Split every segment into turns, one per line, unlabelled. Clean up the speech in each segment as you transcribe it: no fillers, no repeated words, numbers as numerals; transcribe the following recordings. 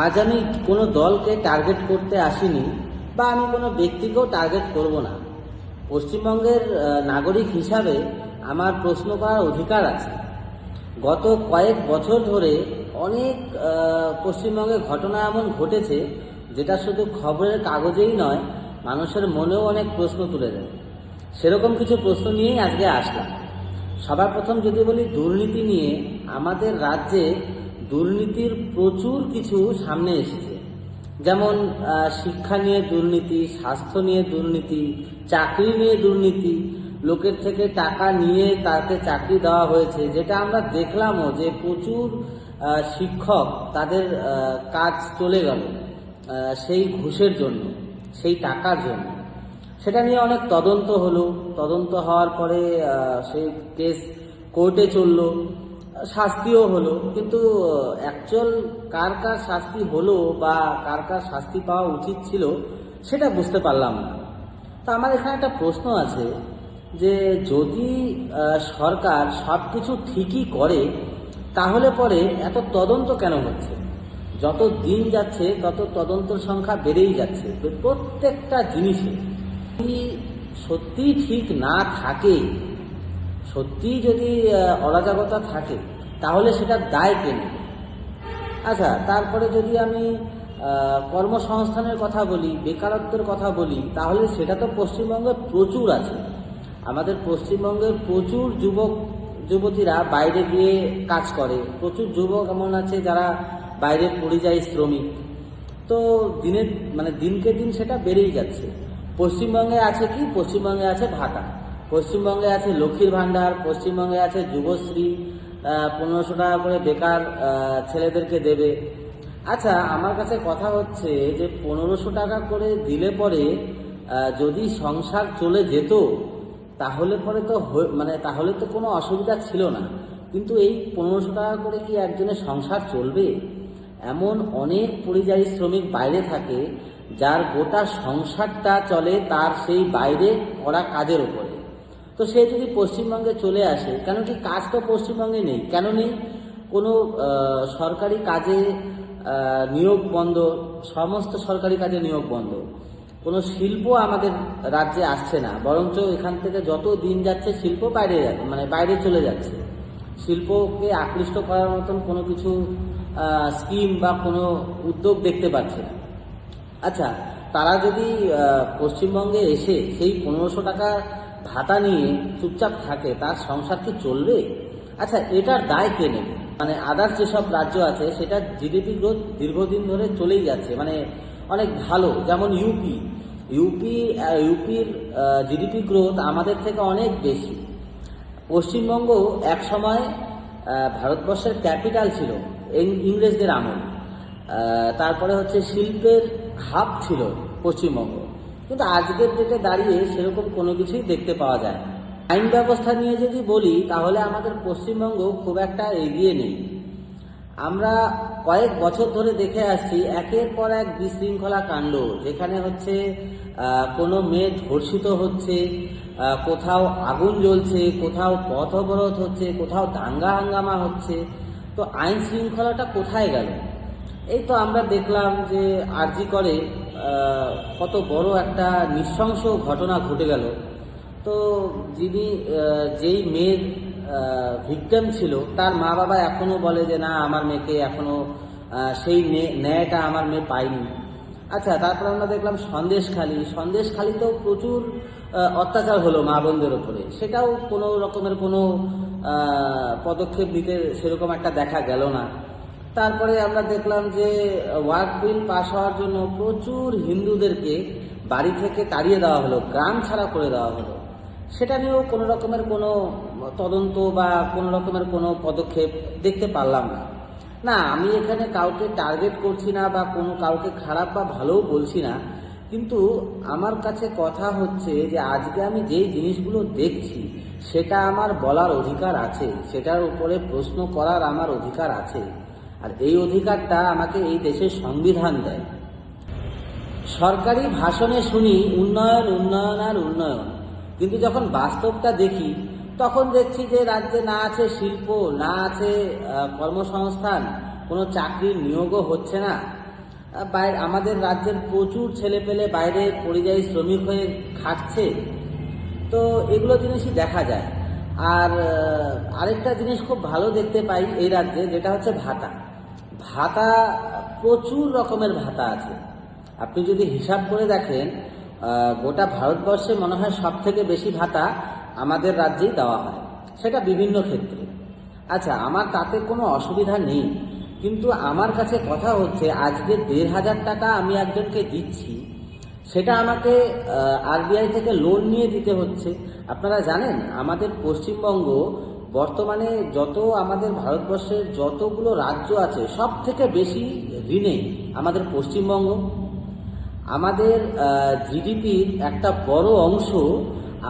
আজ আমি কোনো দলকে টার্গেট করতে আসিনি বা আমি কোনো ব্যক্তিকেও টার্গেট করব না। পশ্চিমবঙ্গের নাগরিক হিসাবে আমার প্রশ্ন করার অধিকার আছে। গত কয়েক বছর ধরে অনেক পশ্চিমবঙ্গে ঘটনা এমন ঘটেছে যেটা শুধু খবরের কাগজেই নয়, মানুষের মনেও অনেক প্রশ্ন তুলে দেয়। সেরকম কিছু প্রশ্ন নিয়েই আজকে আসলাম। সবার প্রথম যদি বলি দুর্নীতি নিয়ে, আমাদের রাজ্যে দুর্নীতির প্রচুর কিছু সামনে এসেছে। যেমন শিক্ষা নিয়ে দুর্নীতি, স্বাস্থ্য নিয়ে দুর্নীতি, চাকরি নিয়ে দুর্নীতি, লোকের থেকে টাকা নিয়ে তাকে চাকরি দেওয়া হয়েছে, যেটা আমরা দেখলামও যে প্রচুর শিক্ষক তাদের কাজ চলে গেল সেই ঘুষের জন্য, সেই টাকার জন্য। সেটা নিয়ে অনেক তদন্ত হলো, তদন্ত হওয়ার পরে সেই কেস কোর্টে চললো, শাস্তিও হলো, কিন্তু অ্যাকচুয়াল কার কার শাস্তি হলো বা কার কার শাস্তি পাওয়া উচিত ছিল সেটা বুঝতে পারলাম না। তো আমার এখানে একটা প্রশ্ন আছে যে যদি সরকার সব কিছু ঠিকই করে তাহলে পরে এত তদন্ত কেন হচ্ছে? যত দিন যাচ্ছে তত তদন্তের সংখ্যা বেড়েই যাচ্ছে প্রত্যেকটা জিনিসে। যদি সত্যিই ঠিক না থাকে, সত্যিই যদি অরাজকতা থাকে, তাহলে সেটার দায় কে নেবে? আচ্ছা, তারপরে যদি আমি কর্মসংস্থানের কথা বলি, বেকারত্বের কথা বলি, তাহলে সেটা তো পশ্চিমবঙ্গে প্রচুর আছে। আমাদের পশ্চিমবঙ্গের প্রচুর যুবক যুবতীরা বাইরে গিয়ে কাজ করে, প্রচুর যুবক এমন আছে যারা বাইরে পরিযায়ী শ্রমিক। তো দিনকে দিন সেটা বেড়েই যাচ্ছে। পশ্চিমবঙ্গে আছে কি? পশ্চিমবঙ্গে আছে ভাতা, পশ্চিমবঙ্গে আছে লক্ষ্মীর ভাণ্ডার, পশ্চিমবঙ্গে আছে যুবশ্রী, 1500 টাকা করে বেকার ছেলেদেরকে দেবে। আচ্ছা, আমার কাছে কথা হচ্ছে যে 1500 টাকা করে দিলে পরে যদি সংসার চলে যেত তাহলে পরে তো তাহলে তো কোনো অসুবিধা ছিল না। কিন্তু এই 1500 টাকা করে কি একজনের সংসার চলবে? এমন অনেক পরিযায়ী শ্রমিক বাইরে থাকে যার গোটা সংসারটা চলে তার সেই বাইরে করা কাজের উপরে। তো সে যদি পশ্চিমবঙ্গে চলে আসে, কেন কি কাজ তো পশ্চিমবঙ্গে নেই? কেন নেই? কোনো সরকারি কাজে নিয়োগ বন্ধ, সমস্ত সরকারি কাজে নিয়োগ বন্ধ। কোনো শিল্প আমাদের রাজ্যে আসছে না, বরঞ্চ এখান থেকে যত দিন যাচ্ছে শিল্প বাইরে চলে যাচ্ছে। শিল্পকে আকৃষ্ট করার মতন কোনো কিছু স্কিম বা কোনো উদ্যোগ দেখতে পাচ্ছে না। আচ্ছা, তারা যদি পশ্চিমবঙ্গে এসে সেই 1500 টাকা ভাতা নিয়ে চুপচাপ থাকে, তার সংসার কি চলবে? আচ্ছা, এটার দায় কে নেবে? আদার্স যেসব রাজ্য আছে সেটা জিডিপি গ্রোথ দীর্ঘদিন ধরে চলেই যাচ্ছে, অনেক ভালো। যেমন ইউপির জিডিপি গ্রোথ আমাদের থেকে অনেক বেশি। পশ্চিমবঙ্গ এক সময় ভারতবর্ষের ক্যাপিটাল ছিল ইংরেজদের আমলে। তারপরে হচ্ছে শিল্পের হাব ছিল পশ্চিমবঙ্গ, কিন্তু আজকের ডেটে দাঁড়িয়ে সেরকম কোনো কিছুই দেখতে পাওয়া যায় না। আইন ব্যবস্থা নিয়ে যদি বলি, তাহলে আমাদের পশ্চিমবঙ্গ খুব একটা এগিয়ে নেই। আমরা কয়েক বছর ধরে দেখে আসছি একের পর এক বিশৃঙ্খলা কাণ্ড, যেখানে হচ্ছে কোনো মেয়ে ধর্ষিত হচ্ছে, কোথাও আগুন জ্বলছে, কোথাও পথ অবরোধ হচ্ছে, কোথাও দাঙ্গা হাঙ্গামা হচ্ছে। তো আইন শৃঙ্খলাটা কোথায় গেল? এই তো আমরা দেখলাম যে আরজি করে কত বড় একটা নৃশংস ঘটনা ঘটে গেল। তো যেই মেয়ের ভিকটিম ছিল, তার মা বাবা এখনো বলে যে না, আমার মেয়েকে এখনো সেই ন্যায়টা আমার মেয়ে পায়নি। আচ্ছা, তারপর আমরা দেখলাম সন্দেশখালিতেও প্রচুর অত্যাচার হলো মা বোনদের ওপরে, সেটাও কোনো রকমের কোনো পদক্ষেপ নিতে সেরকম একটা দেখা গেল না। তারপরে আমরা দেখলাম যে ওয়াকফ বিল পাস হওয়ার জন্য প্রচুর হিন্দুদেরকে বাড়ি থেকে তাড়িয়ে দেওয়া হলো, গ্রাম ছাড়া করে দেওয়া হলো। সেটা নিয়েও কোনো রকমের কোনো তদন্ত বা কোনো রকমের কোনো পদক্ষেপ দেখতে পারলাম না। না, আমি এখানে কাউকে টার্গেট করছি না বা কাউকে খারাপ বা ভালোও বলছি না, কিন্তু আমার কাছে কথা হচ্ছে যে আজকে আমি যেই জিনিসগুলো দেখছি সেটা আমার বলার অধিকার আছে, সেটার উপরে প্রশ্ন করার আমার অধিকার আছে। আর এই অধিকারটা আমাকে এই দেশের সংবিধান দেয়। সরকারি ভাষণে শুনি উন্নয়ন উন্নয়ন আর উন্নয়ন, কিন্তু যখন বাস্তবটা দেখি তখন দেখছি যে রাজ্যে না আছে শিল্প, না আছে কর্মসংস্থান, কোনো চাকরির নিয়োগও হচ্ছে না। বাইরে আমাদের রাজ্যের প্রচুর ছেলেপেলে বাইরে পরিযায়ী শ্রমিক হয়ে খাটছে। তো এগুলো জিনিসই দেখা যায়। আর আরেকটা জিনিস খুব ভালো দেখতে পাই এই রাজ্যে, যেটা হচ্ছে ভাতা। ভাতা প্রচুর রকমের ভাতা আছে। আপনি যদি হিসাব করে দেখেন, গোটা ভারতবর্ষে মনে হয় সব থেকে বেশি ভাতা আমাদের রাজ্যেই দেওয়া হয়, সেটা বিভিন্ন ক্ষেত্রে। আচ্ছা, আমার তাতে কোনো অসুবিধা নেই, কিন্তু আমার কাছে কথা হচ্ছে আজকে ১,৫০০ টাকা আমি একজনকে দিচ্ছি, সেটা আমাকে আরবিআই থেকে লোন নিয়ে দিতে হচ্ছে। আপনারা জানেন আমাদের পশ্চিমবঙ্গ বর্তমানে আমাদের ভারতবর্ষের যতগুলো রাজ্য আছে সব থেকে বেশি ঋণে আমাদের পশ্চিমবঙ্গ। আমাদের জিডিপির একটা বড় অংশ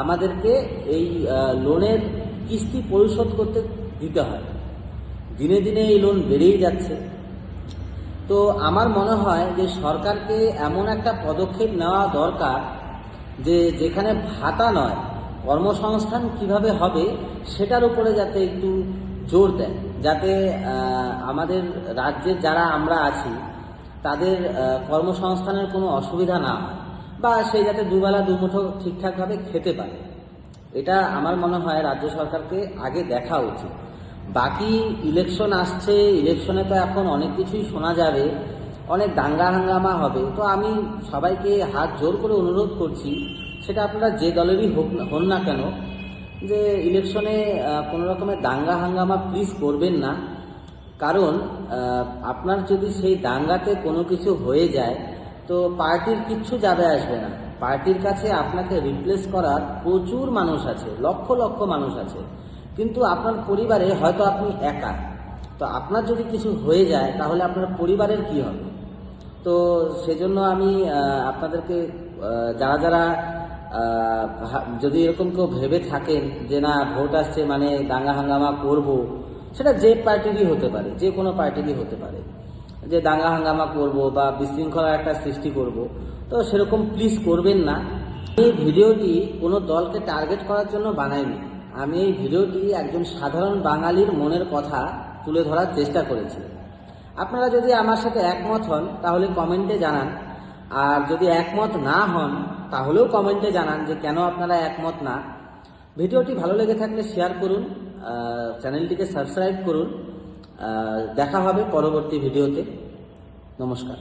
আমাদেরকে এই লোনের কিস্তি পরিশোধ করতে দিতে হয়। দিনে দিনে এই লোন বেড়েই যাচ্ছে। তো আমার মনে হয় যে সরকারকে এমন একটা পদক্ষেপ নেওয়া দরকার যে যেখানে ভাতা নয়, কর্মসংস্থান কিভাবে হবে সেটার উপরে যাতে একটু জোর দেয়, যাতে আমাদের রাজ্যের যারা আমরা আছি তাদের কর্মসংস্থানের কোনো অসুবিধা না হয়, বা সেই যাতে দুবেলা দুমুঠো ঠিকঠাকভাবে খেতে পারে। এটা আমার মনে হয় রাজ্য সরকারকে আগে দেখা উচিত। বাকি ইলেকশন আসছে, ইলেকশনে তো এখন অনেক কিছুই শোনা যাবে, অনেক দাঙ্গা হাঙ্গামা হবে। তো আমি সবাইকে হাত জোর করে অনুরোধ করছি, সেটা আপনারা যে দলেরই হন না কেন, যে ইলেকশনে কোনো রকমের দাঙ্গা হাঙ্গামা প্লিজ করবেন না। কারণ আপনার যদি সেই দাঙ্গাতে কোনো কিছু হয়ে যায় তো পার্টির কিচ্ছু যাবে আসবে না। পার্টির কাছে আপনাকে রিপ্লেস করার প্রচুর মানুষ আছে, লক্ষ লক্ষ মানুষ আছে, কিন্তু আপনার পরিবারে হয়তো আপনি একা। তো আপনার যদি কিছু হয়ে যায় তাহলে আপনার পরিবারের কি হবে? তো সেজন্য আমি আপনাদেরকে যারা যারা যদি এরকম কেউ ভেবে থাকেন যে না ভোট আসছে মানে দাঙ্গা হাঙ্গামা করব, সেটা যে পার্টিরই হতে পারে, যে কোনো পার্টিরই হতে পারে, যে দাঙ্গা হাঙ্গামা করব বা বিশৃঙ্খলার একটা সৃষ্টি করব, তো সেরকম প্লিজ করবেন না। এই ভিডিওটি কোনো দলকে টার্গেট করার জন্য বানাইনি। আমি এই ভিডিওটি একজন সাধারণ বাঙালির মনের কথা তুলে ধরার চেষ্টা করেছি। আপনারা যদি আমার সাথে একমত হন তাহলে কমেন্টে জানান, আর যদি একমত না হন তাহলেও কমেন্টে জানান যে কেন আপনারা একমত না। ভিডিওটি ভালো লেগে থাকলে শেয়ার করুন, চ্যানেলটিকে সাবস্ক্রাইব করুন। দেখা হবে পরবর্তী ভিডিওতে। নমস্কার।